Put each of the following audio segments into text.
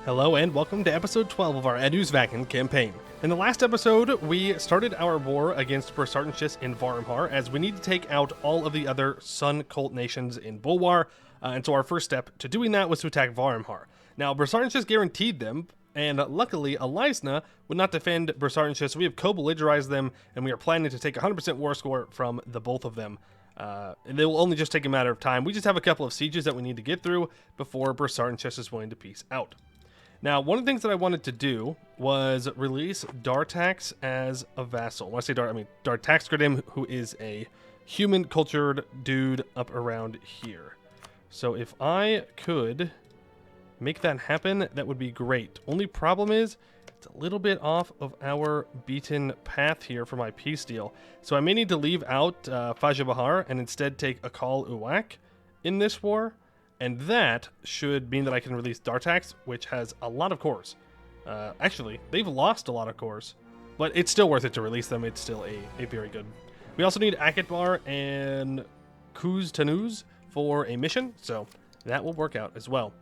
Hello and welcome to episode 12 of our Eduz-Vacyn campaign. In the last episode, we started our war against Birzartanšes in Varamhar, as we need to take out all of the other Sun cult nations in Bulwar, and so our first step to doing that was to attack Varamhar. Now, Birzartanšes guaranteed them, and luckily Elizna would not defend Birzartanšes, so we have co-belligerized them, and we are planning to take 100% war score from the both of them. And they will only just take a matter of time. We just have a couple of sieges that we need to get through before Birzartanšes is willing to peace out. Now, one of the things that I wanted to do was release Dartax as a vassal. When I say Dart, I mean Dartax Gridim, who is a human-cultured dude up around here. So if I could make that happen, that would be great. Only problem is, it's a little bit off of our beaten path here for my peace deal. So I may need to leave out Varamhar and instead take Akal Uwak in this war. And that should mean that I can release Dartax, which has a lot of cores. Actually, they've lost a lot of cores, but it's still worth it to release them. It's still a very good. We also need Akatbar and Kuz Tanuz for a mission, so that will work out as well.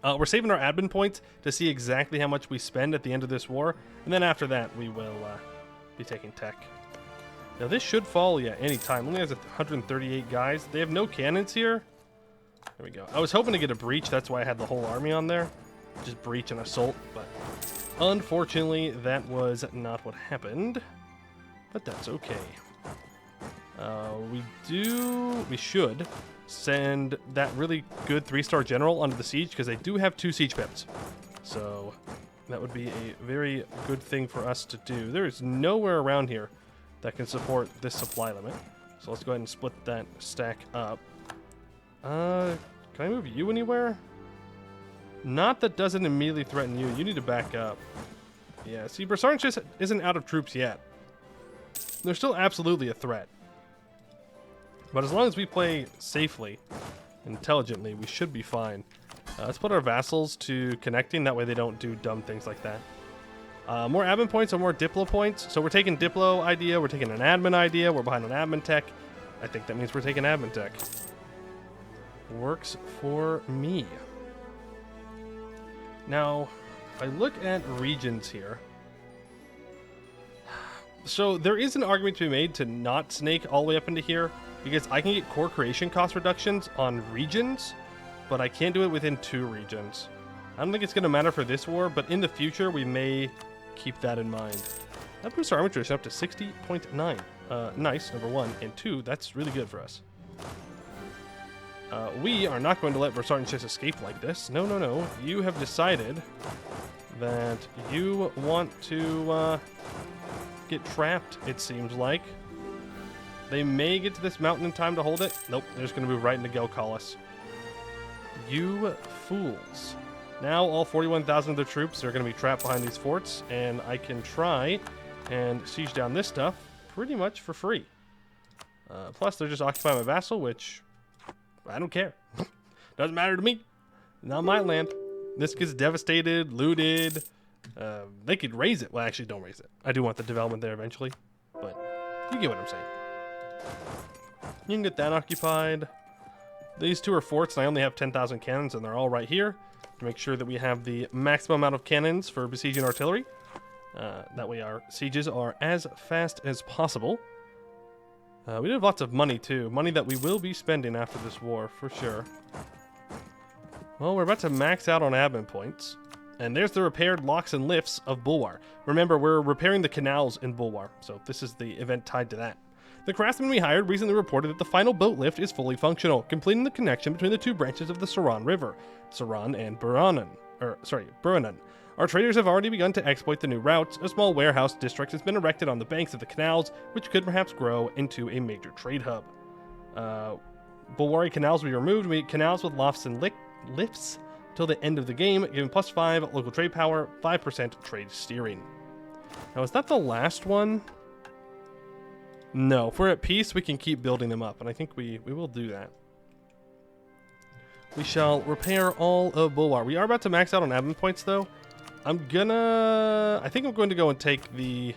We're saving our admin points to see exactly how much we spend at the end of this war, and then after that we will be taking tech. Now this should fall, yeah, anytime. Only has 138 guys. They have no cannons here. There we go. I was hoping to get a breach, that's why I had the whole army on there. Just breach and assault, but unfortunately that was not what happened. But that's okay. We should send that really good 3-star general onto the siege, because they do have 2 siege pips. So that would be a very good thing for us to do. There is nowhere around here that can support this supply limit. So let's go ahead and split that stack up. Can I move you anywhere? Not that doesn't immediately threaten you. You need to back up. Yeah, see, Birzartanšes isn't out of troops yet. They're still absolutely a threat. But as long as we play safely, intelligently, we should be fine. Let's put our vassals to connecting. That way they don't do dumb things like that. More admin points or more diplo points. So we're taking diplo idea. We're taking an admin idea. We're behind on admin tech. I think that means we're taking admin tech. Works for me. Now, if I look at regions here, so there is an argument to be made to not snake all the way up into here, because I can get core creation cost reductions on regions, but I can't do it within 2 regions. I don't think it's going to matter for this war, but in the future we may keep that in mind. That boosts our army attrition up to 60.9. Nice, number 1, and 2, that's really good for us. We are not going to let Birzartanšes escape like this. No, no, no. You have decided that you want to get trapped, it seems like. They may get to this mountain in time to hold it. Nope, they're just going to move right into Gelkalis. You fools. Now all 41,000 of their troops are going to be trapped behind these forts, and I can try and siege down this stuff pretty much for free. Plus, they're just occupying my vassal, which I don't care. Doesn't matter to me. Not my land. This gets devastated, looted. They could raise it. Well, actually, don't raise it. I do want the development there eventually, but you get what I'm saying. You can get that occupied. These 2 are forts, and I only have 10,000 cannons, and they're all right here to make sure that we have the maximum amount of cannons for besieging artillery. That way our sieges are as fast as possible. We have lots of money, too. Money that we will be spending after this war, for sure. Well, we're about to max out on admin points. And there's the repaired locks and lifts of Bulwar. Remember, we're repairing the canals in Bulwar, so this is the event tied to that. The craftsman we hired recently reported that the final boat lift is fully functional, completing the connection between the 2 branches of the Saran River, Saran and Buranan. Our traders have already begun to exploit the new routes. A small warehouse district has been erected on the banks of the canals, which could perhaps grow into a major trade hub. Bulwari canals will be removed. We need canals with lofts and lifts till the end of the game, giving +5 local trade power, 5% trade steering. Now, is that the last one? No, if we're at peace, we can keep building them up, and I think we will do that. We shall repair all of Bulwar. We are about to max out on admin points, though. I think I'm going to go and take the...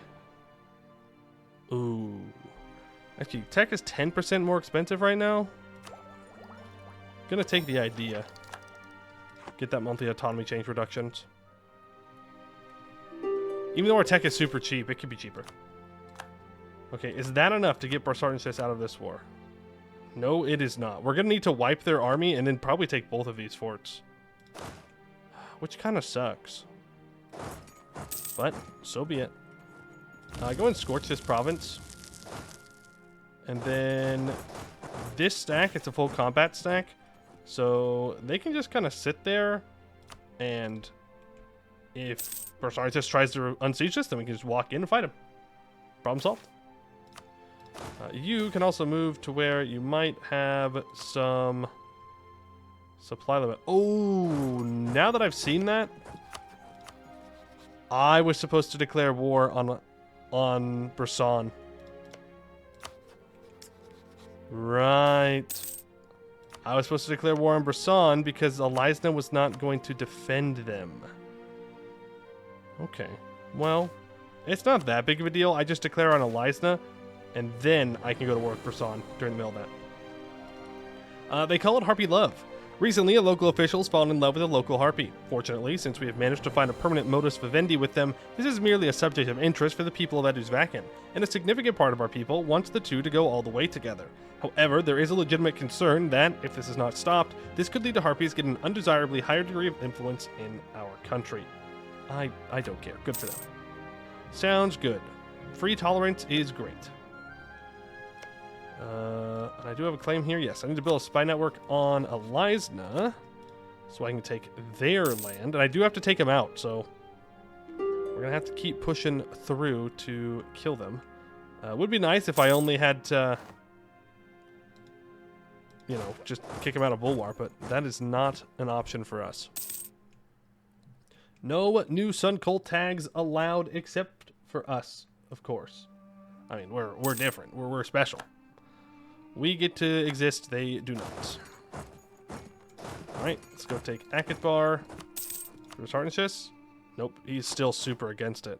Ooh. Actually, tech is 10% more expensive right now. Gonna take the idea. Get that monthly autonomy change reductions. Even though our tech is super cheap, it could be cheaper. Okay, is that enough to get Birzartanšes out of this war? No, it is not. We're going to need to wipe their army and then probably take both of these forts. Which kind of sucks. But, so be it. Go and scorch this province. And then this stack, it's a full combat stack. So they can just kind of sit there. And if Birzartanšes tries to unsiege us, then we can just walk in and fight him. Problem solved. You can also move to where you might have some supply limit. Oh, now that I've seen that, I was supposed to declare war on Brisson. Right. I was supposed to declare war on Brisson because Elizna was not going to defend them. Okay. Well, it's not that big of a deal. I just declare on Elizna, and then I can go to war with Brisson during the middle of that. They call it Harpy Love. Recently, a local official has fallen in love with a local harpy. Fortunately, since we have managed to find a permanent modus vivendi with them, this is merely a subject of interest for the people of Eduz-Vacyn, and a significant part of our people wants the two to go all the way together. However, there is a legitimate concern that, if this is not stopped, this could lead to harpies getting an undesirably higher degree of influence in our country. I don't care. Good for them. Sounds good. Free tolerance is great. And I do have a claim here. Yes, I need to build a spy network on Elizna so I can take their land. And I do have to take them out, so we're going to have to keep pushing through to kill them. It would be nice if I only had to, you know, just kick them out of Bulwar, but that is not an option for us. No new Sun Cult tags allowed except for us, of course. I mean, we're different. We're special. We get to exist, they do not. Alright, let's go take Akatbar. Birzartanšes? Nope, he's still super against it.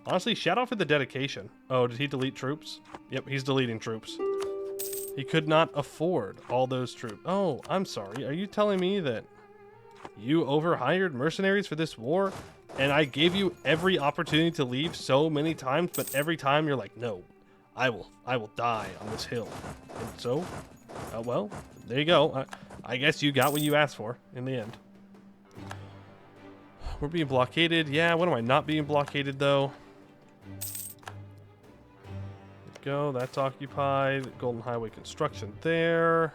Honestly, shout out for the dedication. Oh, did he delete troops? Yep, he's deleting troops. He could not afford all those troops. Oh, I'm sorry. Are you telling me that you overhired mercenaries for this war? And I gave you every opportunity to leave so many times, but every time you're like, no. I will die on this hill. And so, well, there you go. I guess you got what you asked for in the end. We're being blockaded. Yeah, when am I not being blockaded, though? Go, that's occupied. Golden Highway construction there.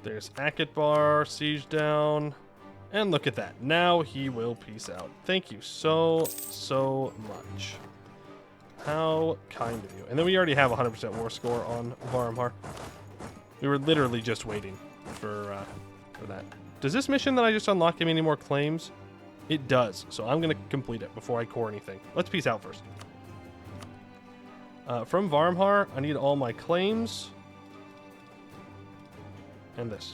There's Akatbar, siege down. And look at that. Now he will peace out. Thank you so much. How kind of you. And then we already have 100% war score on Varamhar. We were literally just waiting for that. Does this mission that I just unlocked give me any more claims? It does. So I'm going to complete it before I core anything. Let's peace out first. From Varamhar, I need all my claims. And this.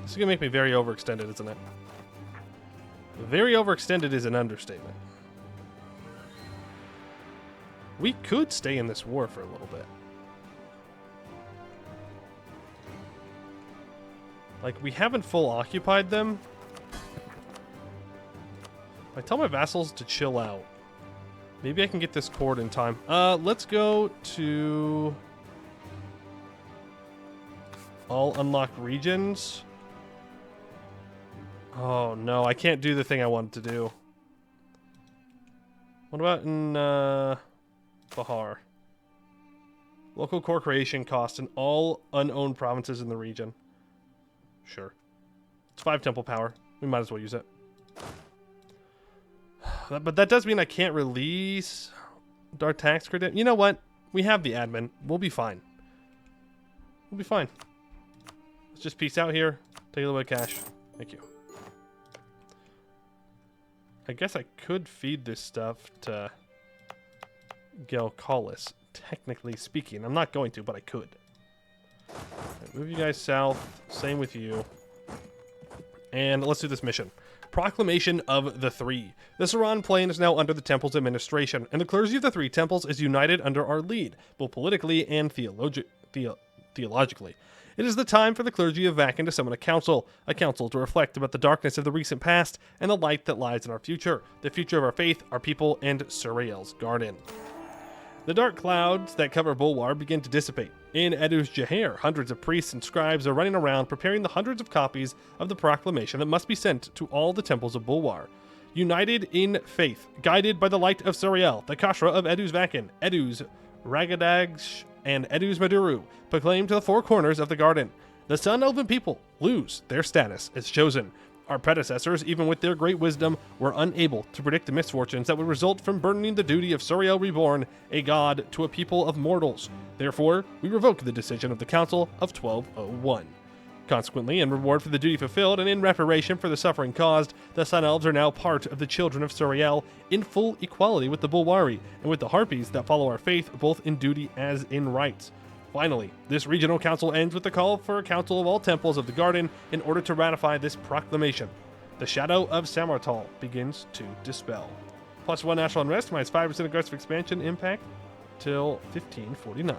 This is going to make me very overextended, isn't it? Very overextended is an understatement. We could stay in this war for a little bit. Like, we haven't full occupied them. I tell my vassals to chill out. Maybe I can get this cored in time. Let's go to all unlocked regions. Oh, no, I can't do the thing I wanted to do. What about in, Bahar? Local core creation cost in all unowned provinces in the region. Sure. It's 5 temple power. We might as well use it. But that does mean I can't release our tax credit. You know what? We have the admin. We'll be fine. We'll be fine. Let's just peace out here. Take a little bit of cash. Thank you. I guess I could feed this stuff to Gelcalis, technically speaking. I'm not going to, but I could. Right, move you guys south. Same with you. And let's do this mission. Proclamation of the Three. The Saran Plain is now under the Temple's administration, and the clergy of the Three Temples is united under our lead, both politically and theologically. It is the time for the clergy of Vacyn to summon a council to reflect about the darkness of the recent past and the light that lies in our future, the future of our faith, our people, and Surael's garden. The dark clouds that cover Bulwar begin to dissipate. In Eduz-Vacyn, hundreds of priests and scribes are running around preparing the hundreds of copies of the proclamation that must be sent to all the temples of Bulwar. United in faith, guided by the light of Surael, the Kashra of Eduz-Vacyn, Eduz-Ragadash, and Eduz-Maduru proclaim to the four corners of the garden. The Sun Elven people lose their status as chosen. Our predecessors, even with their great wisdom, were unable to predict the misfortunes that would result from burdening the duty of Surael Reborn, a god, to a people of mortals. Therefore, we revoke the decision of the Council of 1201. Consequently, in reward for the duty fulfilled and in reparation for the suffering caused, the Sun Elves are now part of the Children of Surael in full equality with the Bulwari and with the Harpies that follow our faith both in duty as in rights. Finally, this regional council ends with the call for a council of all temples of the garden in order to ratify this proclamation. The shadow of Samartal begins to dispel. +1 national unrest, -5% aggressive expansion impact till 1549.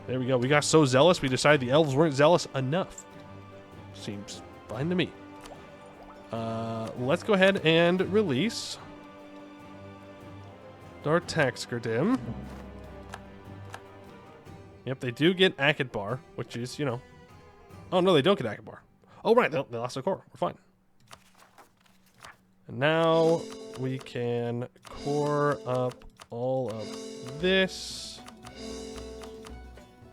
There we go. We got so zealous, we decided the elves weren't zealous enough. Seems fine to me. Let's go ahead and release Dartaxgardim. Yep, they do get Akadbar, which is, you know... Oh, no, they don't get Akadbar. Oh, right, they lost their core. We're fine. And now we can core up all of this.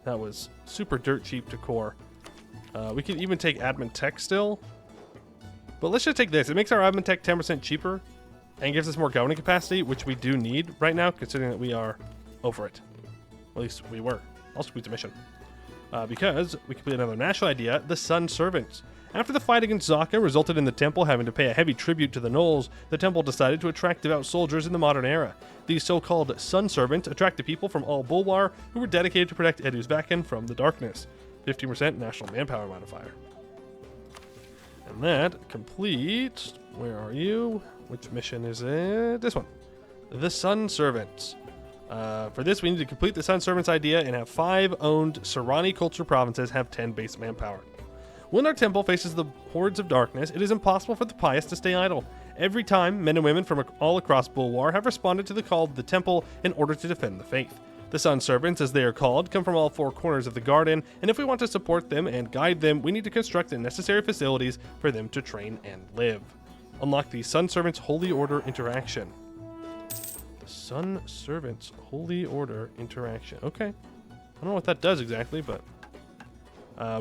That was super dirt cheap to core. We can even take admin tech still. But let's just take this. It makes our admin tech 10% cheaper and gives us more governing capacity, which we do need right now, considering that we are over it. At least we were. I'll squeeze the mission. Because we complete another national idea, the Sun Servants. After the fight against Zaka resulted in the temple having to pay a heavy tribute to the Gnolls, the temple decided to attract devout soldiers in the modern era. These so-called Sun Servants attracted people from all Bulwar who were dedicated to protect Eduz-Vacyn from the darkness. 15% national manpower modifier. And that completes... Where are you? Which mission is it? This one. The Sun Servants. For this, we need to complete the Sun Servants idea and have 5 owned Serani culture provinces have 10 base manpower. When our temple faces the hordes of darkness, it is impossible for the pious to stay idle. Every time, men and women from all across Bulwar have responded to the call of the temple in order to defend the faith. The Sun Servants, as they are called, come from all 4 corners of the garden, and if we want to support them and guide them, we need to construct the necessary facilities for them to train and live. Unlock the Sun Servants Holy Order interaction. Sun Servants Holy Order interaction. Okay. I don't know what that does exactly, but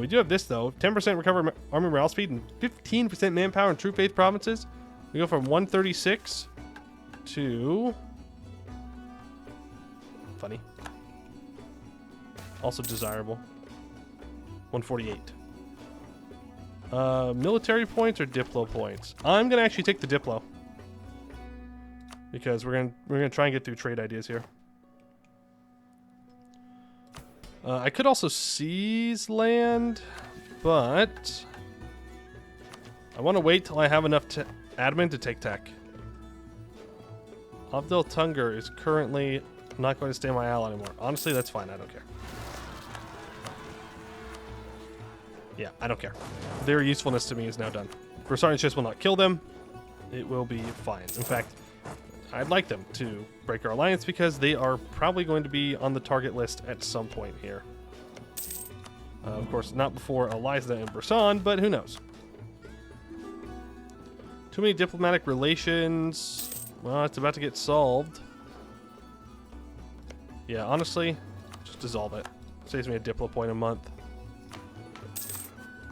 we do have this though. 10% recover army morale speed and 15% manpower in True Faith provinces. We go from 136 to... Funny. Also desirable. 148. Military points or Diplo points? I'm gonna actually take the Diplo. Because we're gonna try and get through trade ideas here. I could also seize land, but I want to wait till I have enough admin to take tech. Abdel Tunger is currently not going to stay my ally anymore. Honestly, that's fine. I don't care. Yeah, I don't care. Their usefulness to me is now done. Birzartanšes will not kill them. It will be fine. In fact, I'd like them to break our alliance because they are probably going to be on the target list at some point here. Of course, not before Elizna and Bursan, but who knows? Too many diplomatic relations. Well, it's about to get solved. Yeah, honestly, just dissolve it. Saves me a Diplo point a month.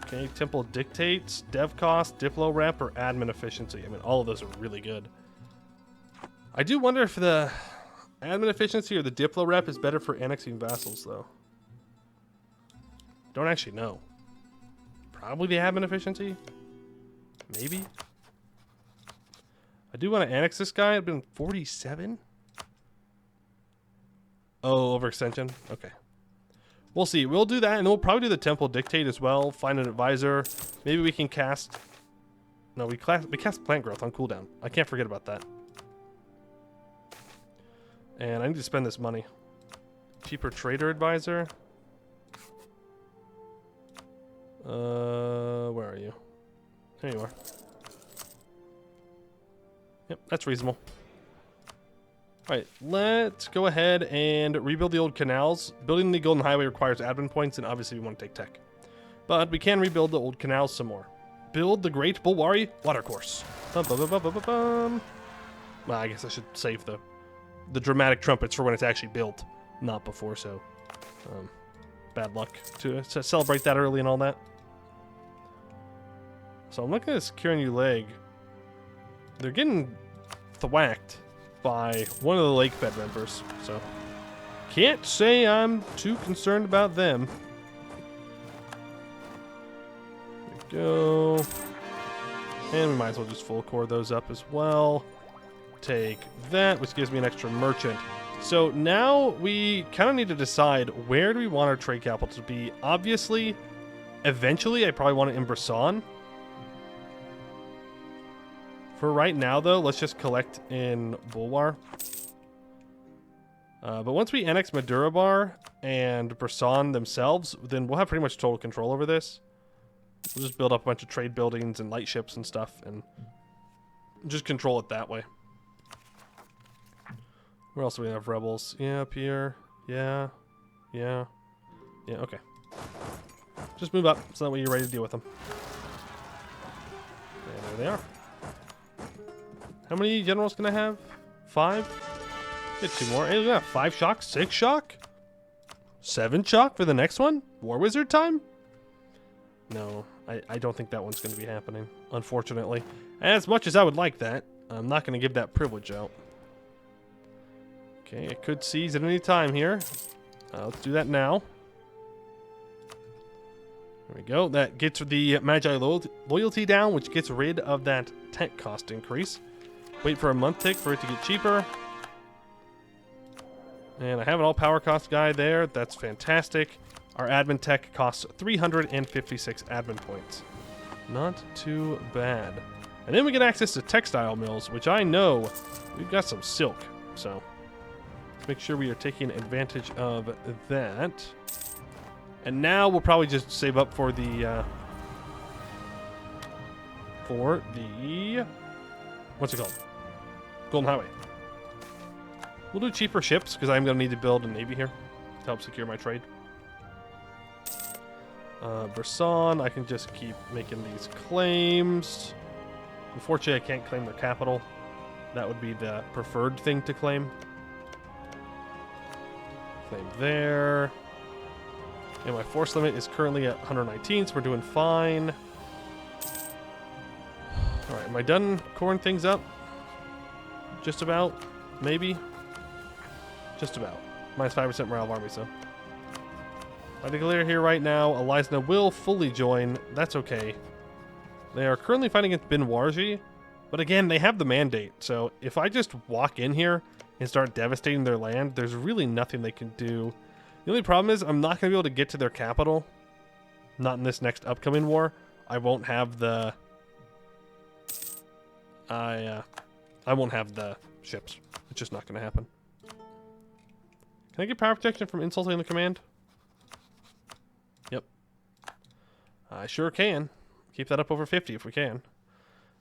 Okay, Temple dictates, dev cost, Diplo rep, or admin efficiency. I mean, all of those are really good. I do wonder if the admin efficiency or the Diplo rep is better for annexing vassals, though. Don't actually know. Probably the admin efficiency? Maybe? I do want to annex this guy. I've been 47? Oh, overextension? Okay. We'll see. We'll do that, and we'll probably do the Temple Dictate as well. Find an advisor. Maybe we can cast... No, we cast Plant Growth on cooldown. I can't forget about that. And I need to spend this money. Cheaper Trader Advisor. Where are you? There you are. Yep, that's reasonable. Alright, let's go ahead and rebuild the old canals. Building the Golden Highway requires admin points, and obviously we want to take tech. But we can rebuild the old canals some more. Build the Great Bulwar Watercourse. Well, I guess I should save the dramatic trumpets for when it's actually built, not before, so bad luck to celebrate that early and all that. So I'm looking at this Kirin leg. They're getting thwacked by one of the lake bed members, so can't say I'm too concerned about them. There we go. And we might as well just full core those up as well. Take that, which gives me an extra merchant. So now we kind of need to decide, where do we want our trade capital to be? Obviously, eventually I probably want it in Birzartanšes. For right now, though, let's just collect in Bulwar. But once we annex Madurabar and Birzartanšes themselves, then we'll have pretty much total control over this. We'll just build up a bunch of trade buildings and lightships and stuff, and just control it that way. Where else do we have rebels? Yeah, up here. Yeah. Yeah. Yeah, okay. Just move up so that way you're ready to deal with them. And there they are. How many generals can I have? 5? Get 2 more. Hey, look at that. 5 shock, 6 shock, 7 shock for the next one? War Wizard time? No, I don't think that one's going to be happening, unfortunately. As much as I would like that, I'm not going to give that privilege out. Okay, it could seize at any time here. Let's do that now. There we go. That gets the Magi loyalty down, which gets rid of that tech cost increase. Wait for a month tick for it to get cheaper. And I have an all power cost guy there. That's fantastic. Our admin tech costs 356 admin points. Not too bad. And then we get access to textile mills, which I know we've got some silk. So let's make sure we are taking advantage of that. And now we'll probably just save up for the what's it called? Golden Highway. We'll do cheaper ships because I'm going to need to build a navy here to help secure my trade. Birzartanšes, I can just keep making these claims. Unfortunately, I can't claim their capital. That would be the preferred thing to claim. Claim there. And my force limit is currently at 119, so we're doing fine. Alright, am I done coring things up? Just about? Maybe? Just about. Minus 5% morale of army, so. I declare here right now, Elizna will fully join. That's okay. They are currently fighting against Binwarji, but again, they have the mandate, so if I just walk in here and start devastating their land, there's really nothing they can do. The only problem is I'm not going to be able to get to their capital. Not in this next upcoming war. I won't have the... I won't have the ships. It's just not going to happen. Can I get power protection from insulting the command? Yep. I sure can. Keep that up over 50 if we can.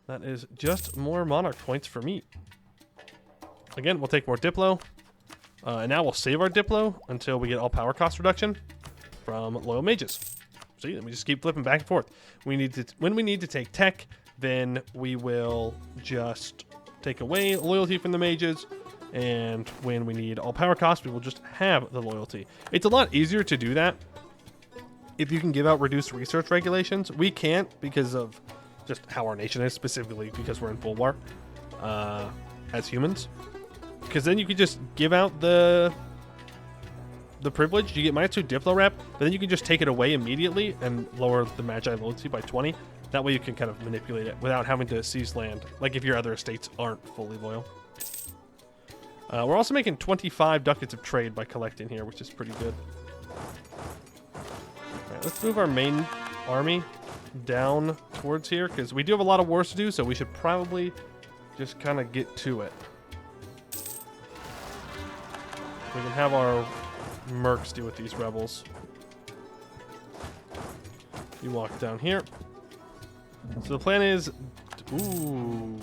That is just more monarch points for me. Again, we'll take more Diplo. And now we'll save our Diplo until we get all power cost reduction from loyal mages. See, let me just keep flipping back and forth. When we need to take tech, then we will just take away loyalty from the mages. And when we need all power cost, we will just have the loyalty. It's a lot easier to do that if you can give out reduced research regulations. We can't because of just how our nation is, specifically because we're in Bulwar as humans. Because then you could just give out the privilege. You get -2 Diplo rep, but then you can just take it away immediately and lower the Magi loyalty by 20. That way you can kind of manipulate it without having to seize land, like if your other estates aren't fully loyal. We're also making 25 ducats of trade by collecting here, which is pretty good. Alright, let's move our main army down towards here, because we do have a lot of wars to do, so we should probably just kind of get to it. We can have our mercs deal with these rebels. You walk down here. So the plan is... Ooh.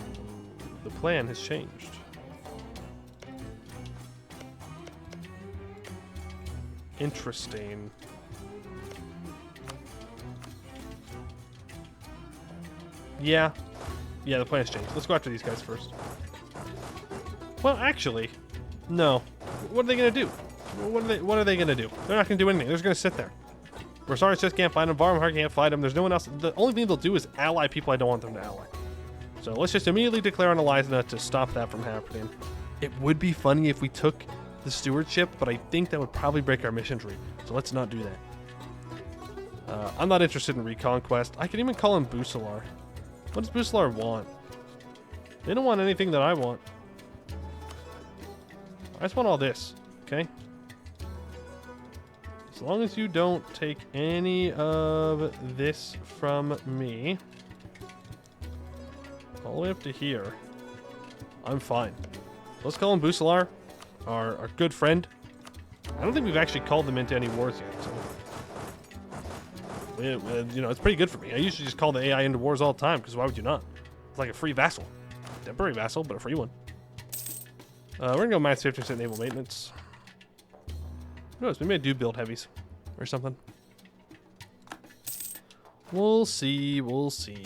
The plan has changed. Interesting. Yeah. Yeah, the plan has changed. Let's go after these guys first. Well, actually, no. What are they going to do? What are they going to do? They're not going to do anything. They're just going to sit there. Birzartanšes can't fight them. Varamhar can't fight them. There's no one else. The only thing they'll do is ally people I don't want them to ally. So let's just immediately declare on Elizna to stop that from happening. It would be funny if we took the stewardship, but I think that would probably break our mission tree. So let's not do that. I'm not interested in reconquest. I can even call him Bulwar. What does Bulwar want? They don't want anything that I want. I just want all this, okay? As long as you don't take any of this from me, all the way up to here, I'm fine. Let's call him Bulwar, our good friend. I don't think we've actually called them into any wars yet, so... you know, it's pretty good for me. I usually just call the AI into wars all the time, because why would you not? It's like a free vassal. Temporary vassal, but a free one. We're going to go minus 50% naval maintenance. Who knows? Maybe I do build heavies or something. We'll see. We'll see.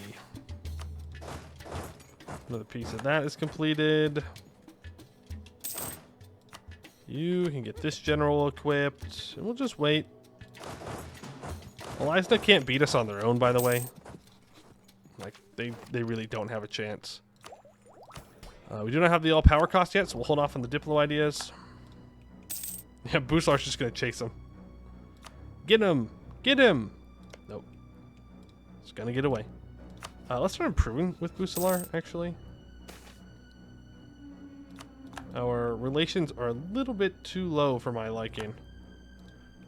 Another piece of that is completed. You can get this general equipped. And we'll just wait. Elizna can't beat us on their own, by the way. Like, they really don't have a chance. We do not have the all-power cost yet, so we'll hold off on the Diplo ideas. Yeah, Bulwar's just going to chase him. Get him! Get him! Nope. It's going to get away. Let's start improving with Bulwar, actually. Our relations are a little bit too low for my liking.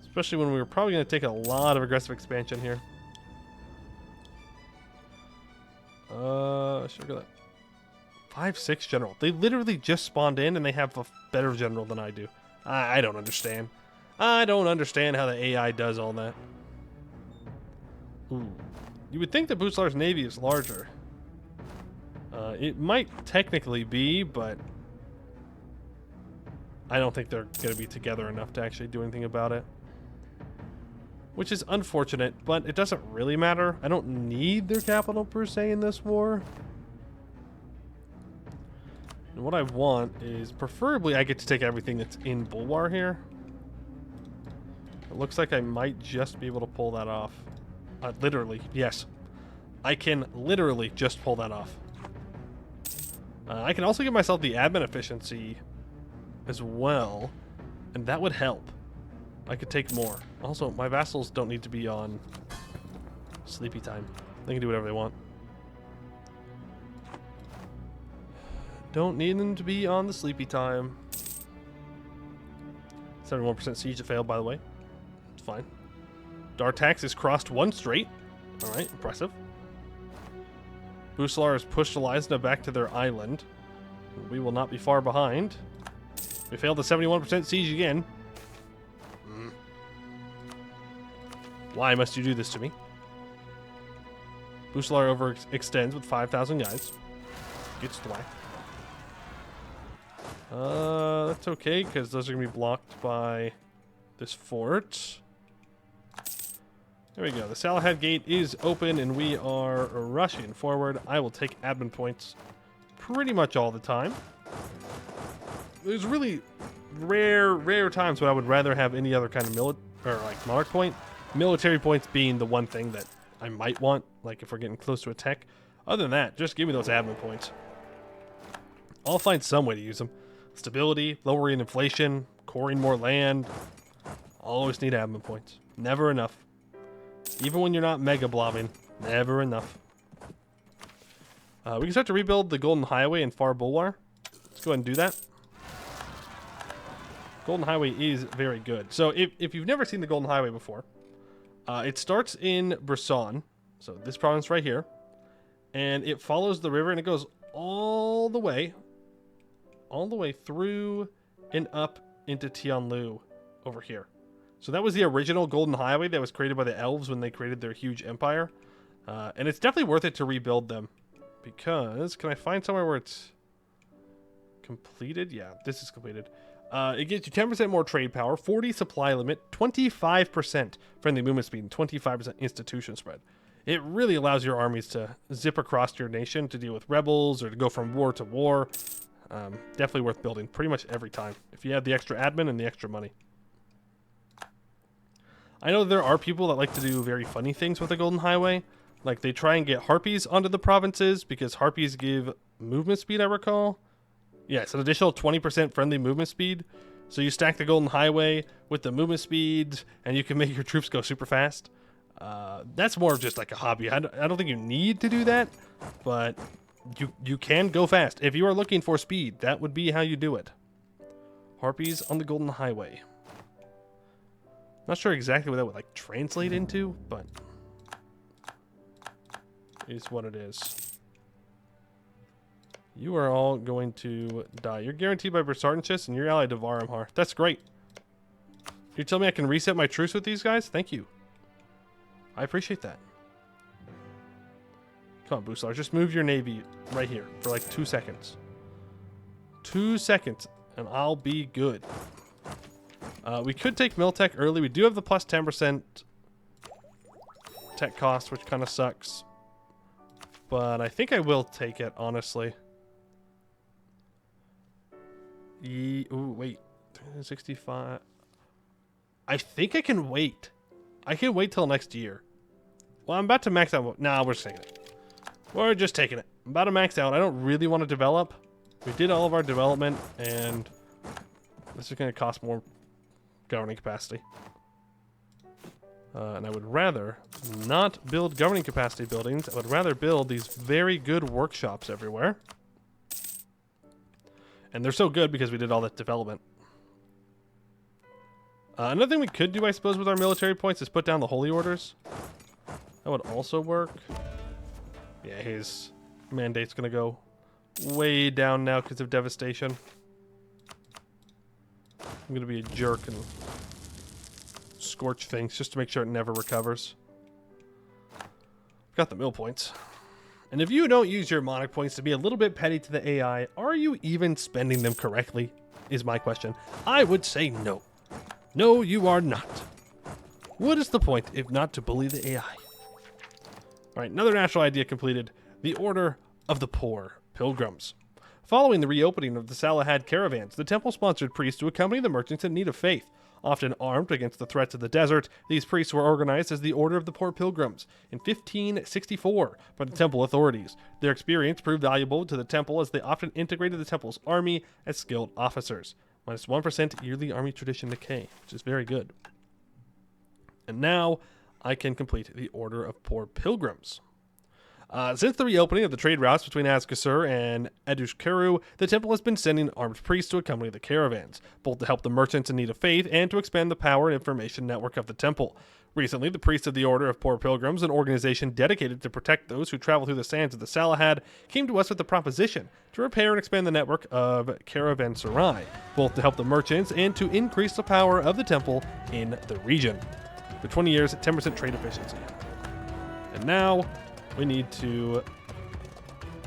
Especially when we were probably going to take a lot of aggressive expansion here. Should I go that? 5-6 general. They literally just spawned in and they have a better general than I do. I don't understand. I don't understand how the AI does all that. Ooh. You would think that Bulwar's navy is larger. It might technically be, but I don't think they're going to be together enough to actually do anything about it. Which is unfortunate, but it doesn't really matter. I don't need their capital per se in this war. And what I want is, preferably, I get to take everything that's in Bulwar here. It looks like I might just be able to pull that off. Literally, yes. I can literally just pull that off. I can also give myself the admin efficiency as well, and that would help. I could take more. Also, my vassals don't need to be on sleepy time. They can do whatever they want. Don't need them to be on the sleepy time. 71% siege to fail, by the way. It's fine. Dartax is crossed one straight. Alright, impressive. Bulwar has pushed Elizna back to their island. We will not be far behind. We failed the 71% siege again. Why must you do this to me? Bulwar overextends with 5,000 guys. Gets the whack. That's okay, because those are going to be blocked by this fort. There we go. The Salahad gate is open, and we are rushing forward. I will take admin points pretty much all the time. There's really rare times when I would rather have any other kind of monarch point. Military points being the one thing that I might want, like if we're getting close to a tech. Other than that, just give me those admin points. I'll find some way to use them. Stability, lowering inflation, coring more land. Always need admin points. Never enough. Even when you're not mega blobbing, never enough. We can start to rebuild the Golden Highway in Far Bulwar. Let's go ahead and do that. Golden Highway is very good. So if you've never seen the Golden Highway before, it starts in Birzartanšes, so this province right here, and it follows the river and it goes all the way through and up into Tianlu over here. So that was the original Golden Highway that was created by the Elves when they created their huge empire. And it's definitely worth it to rebuild them. Because, can I find somewhere where it's completed? Yeah, this is completed. It gives you 10% more trade power, 40 supply limit, 25% friendly movement speed, and 25% institution spread. It really allows your armies to zip across your nation to deal with rebels or to go from war to war. Definitely worth building pretty much every time if you have the extra admin and the extra money. I know there are people that like to do very funny things with the Golden Highway. Like they try and get harpies onto the provinces because harpies give movement speed, I recall. Yes, an additional 20% friendly movement speed. So you stack the Golden Highway with the movement speed and you can make your troops go super fast. That's more of just like a hobby. I don't think you need to do that, but you can go fast. If you are looking for speed, that would be how you do it. Harpies on the Golden Highway. Not sure exactly what that would like translate into, but is what it is. You are all going to die. You're guaranteed by Birzartanšes and you're allied to Varamhar. That's great. You tell me I can reset my truce with these guys? Thank you. I appreciate that. Come on, Bulwar, just move your navy right here for like 2 seconds. 2 seconds, and I'll be good. We could take Miltech early. We do have the plus 10% tech cost, which kind of sucks. But I think I will take it, honestly. Ooh, wait. 65. I think I can wait. I can wait till next year. Well, I'm about to max out. Nah, we're just taking it. We're just taking it. I'm about to max out. I don't really want to develop. We did all of our development, and this is going to cost more governing capacity. And I would rather not build governing capacity buildings. I would rather build these very good workshops everywhere. And they're so good because we did all that development. Another thing we could do, I suppose, with our military points is put down the holy orders. That would also work. Yeah, his mandate's going to go way down now because of devastation. I'm going to be a jerk and scorch things just to make sure it never recovers. Got the mill points. And if you don't use your monarch points to be a little bit petty to the AI, are you even spending them correctly? Is my question. I would say no. No, you are not. What is the point if not to bully the AI? Alright, another national idea completed. The Order of the Poor Pilgrims. Following the reopening of the Salahad caravans, the temple sponsored priests to accompany the merchants in need of faith. Often armed against the threats of the desert, these priests were organized as the Order of the Poor Pilgrims in 1564 by the temple authorities. Their experience proved valuable to the temple as they often integrated the temple's army as skilled officers. Minus 1% yearly army tradition decay, which is very good. And now I can complete the Order of Poor Pilgrims. Since the reopening of the trade routes between Azkasur and Eduz-Vacyn, the temple has been sending armed priests to accompany the caravans, both to help the merchants in need of faith and to expand the power and information network of the temple. Recently, the priests of the Order of Poor Pilgrims, an organization dedicated to protect those who travel through the sands of the Salahad, came to us with the proposition to repair and expand the network of caravanserai, both to help the merchants and to increase the power of the temple in the region. For 20 years, 10% trade efficiency. And now we need to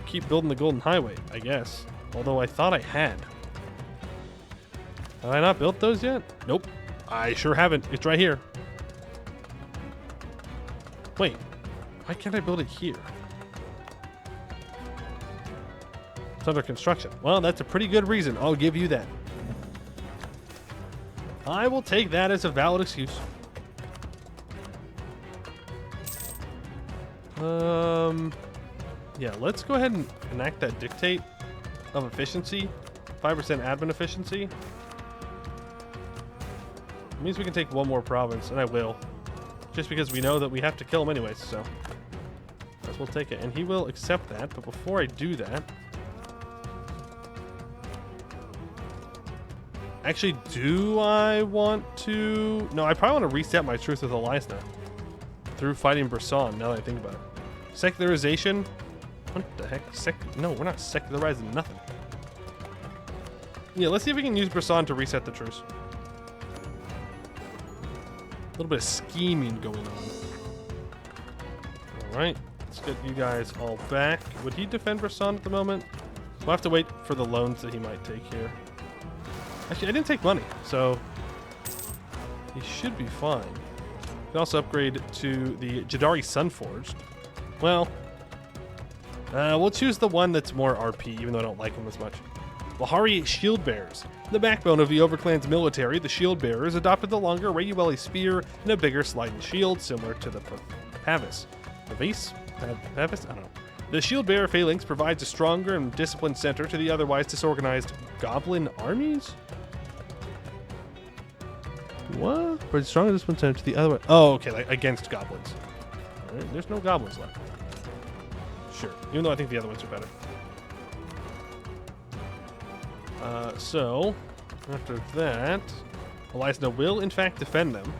keep building the Golden Highway, I guess. Although I thought I had. Have I not built those yet? Nope. I sure haven't. It's right here. Wait. Why can't I build it here? It's under construction. Well, that's a pretty good reason. I'll give you that. I will take that as a valid excuse. Yeah, let's go ahead and enact that dictate of efficiency. 5% admin efficiency. It means we can take one more province, and I will. Just because we know that we have to kill him anyways, so. Guess we'll take it. And he will accept that, but before I do that. Actually, do I want to? No, I probably want to reset my truce with Elizna through fighting Brisson, now that I think about it. Secularization? What the heck? No, we're not secularizing nothing. Yeah, let's see if we can use Brisson to reset the truce. little bit of scheming going on. All right, let's get you guys all back. Would he defend Brisson at the moment? We'll have to wait for the loans that he might take here. Actually, I didn't take money, so he should be fine. We can also upgrade to the Jadari Sunforged. Well, we'll choose the one that's more RP, even though I don't like him as much. Lahari Shield Bearers. The backbone of the Overclan's military, the Shield Bearers adopted the longer Rayueli spear and a bigger sliding shield, similar to the Pavis. Pavis? Pavis? I don't know. The Shield Bearer phalanx provides a stronger and disciplined center to the otherwise disorganized goblin armies? What? Provides a stronger disciplined center to the other... Oh, okay, like against goblins. All right, there's no goblins left. Sure, even though I think the other ones are better. So, after that, Elizna will, in fact, defend them.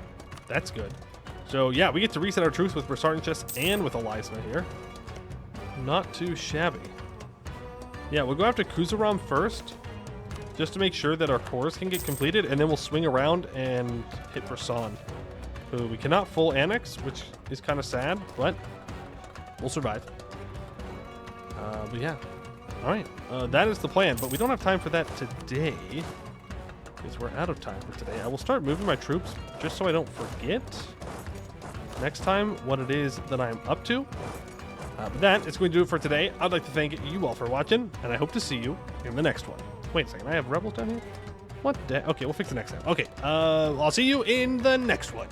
That's good. So, yeah, we get to reset our troops with Birzartanšes and with Elizna here. Not too shabby. Yeah, we'll go after Kuzaram first, just to make sure that our cores can get completed, and then we'll swing around and hit Brisson, who we cannot full annex, which is kind of sad, but we'll survive. But yeah. All right, that is the plan, but we don't have time for that today because we're out of time for today. I will start moving my troops just so I don't forget next time what it is that I'm up to. But that is going to do it for today. I'd like to thank you all for watching, and I hope to see you in the next one. Wait a second, I have rebels down here? What the? Okay, we'll fix it next time. Okay, I'll see you in the next one.